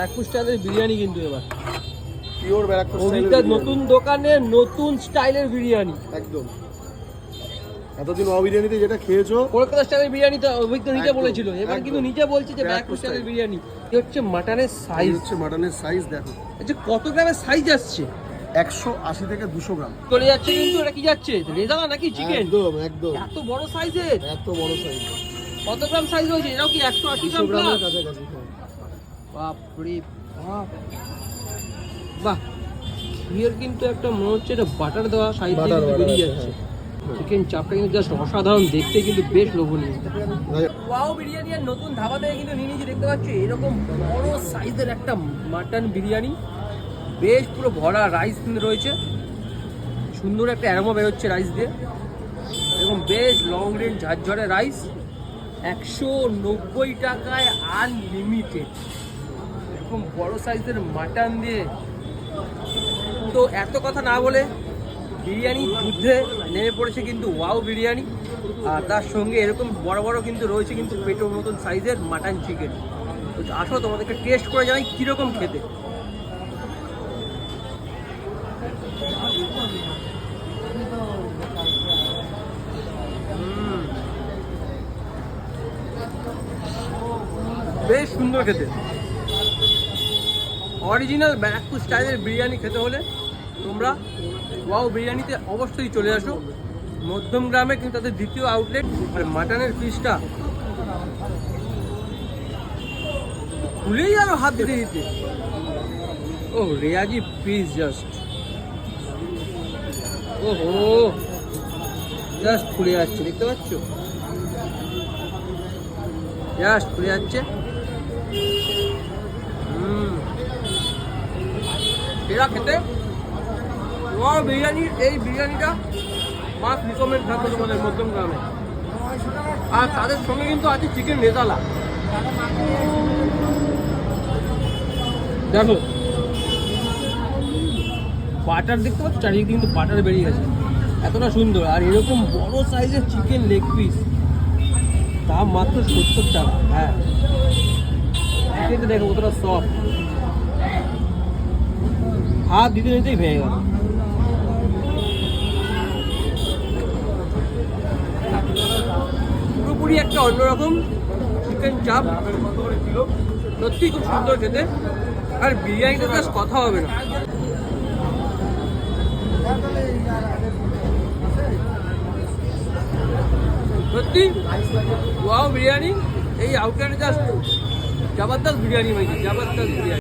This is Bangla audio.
ব্যারাকপুর স্টাইলের বিরিয়ানি কিন্তু এবার পিওর ব্যারাকপুর স্টাইলের নতুন দোকানে নতুন স্টাইলের বিরিয়ানি একদম। এতদিন ওয়া বিরিয়ানিতে যেটা খেয়েছো কলকাতা স্টাইলের বিরিয়ানি তো অভিজ্ঞ নিজে বলেছিল, এবার কিন্তু নিজে বলছে যে ব্যারাকপুর স্টাইলের বিরিয়ানি। এই হচ্ছে মাটনের সাইজ, হচ্ছে মাটনের সাইজ দেখো, আচ্ছা কত গ্রামের সাইজ আসছে? 180 থেকে 200 গ্রাম চলে যাচ্ছে কিন্তু। এটা কি যাচ্ছে, রেজালা নাকি চিকেন? একদম একদম এত বড় সাইজের, এত বড় সাইজ। কত গ্রাম সাইজ হয়েছে? এটাও কি 180 গ্রাম গ্রামের কাছাকাছি। বাপরে বাপ, বাহ। ঘিয়ের কিন্তু একটা মনে হচ্ছে এটা বাটার দেওয়া সাইড দিয়ে কিন্তু বেরিয়ে যাচ্ছে। চিকেন চাপটা কিন্তু জাস্ট অসাধারণ দেখতে, কিন্তু বেশ লোভনীয়। ওয়াও বিরিয়ানি আর নতুন ধাবা থেকে কিন্তু নিয়ে নিয়েছি, দেখতে পাচ্ছি এরকম বড় সাইজের একটা মাটন বিরিয়ানি, বেশ পুরো ভরা রাইস কিন্তু রয়েছে, সুন্দর একটা অ্যারোমা বেরোচ্ছে রাইস দিয়ে, এরকম বেশ লং রেঞ্জ ঝরঝরে রাইস, 190 টাকায় আনলিমিটেড, এরকম বড় সাইজের মাটন দিয়ে। তো এত কথা না বলে বিরিয়ানি যুদ্ধে নেমে পড়েছে কিন্তু ওয়াও বিরিয়ানি, আর তার সঙ্গে এরকম বড় বড় কিন্তু রয়েছে কিন্তু পেটোর মতন সাইজের মাটন চিকেন। তো আসো তোমাদেরকে টেস্ট করে জানাই কীরকম খেতে। বেশ সুন্দর খেতে। অরিজিনাল ব্যারাকপুর স্টাইলের বিরিয়ানি খেতে হলে তোমরা ওয়াও বিরিয়ানিতে অবশ্যই চলে আসো। মধ্যম গ্রামে কিন্তু তাদের দ্বিতীয় আউটলেট। আর মাটনের পিসটা খুলেই আরো হাত দিতে দিতে, ও রেয়াজি পিস জাস্ট, ওহো জাস্ট খুলে যাচ্ছে, দেখতে পাচ্ছ জাস্ট খুলে যাচ্ছে। এরা খেতে ওয়াও বিরিয়ানির এই বিরিয়ানিটা মাস্ট রিকমেন্ড থাকবে তোমাদের মধ্যম গ্রামে। আর তাদের সঙ্গে কিন্তু আছে চিকেন রেজালা, দেখো বাটার দেখতে পাচ্ছ চারিদিকে কিন্তু বাটার বেরিয়ে গেছে, এতটা সুন্দর। আর এরকম বড় সাইজের চিকেন লেগ পিস, দাম মাত্র 70 টাকা। হ্যাঁ চিকেনটা দেখো কতটা সফট, হাত দিতে নিতেই ভেঙে গেল। পুরোপুরি একটা অন্যরকম চিকেন চাপ, সত্যি খুব সুন্দর খেতে। আর বিরিয়ানিটা জাস্ট কথা হবে না, সত্যি ওয়াও বিরিয়ানি। এই আউটলেটে জাস্ট জবরদস্ত বিরিয়ানি হয়েছে, জবরদস্ত বিরিয়ানি।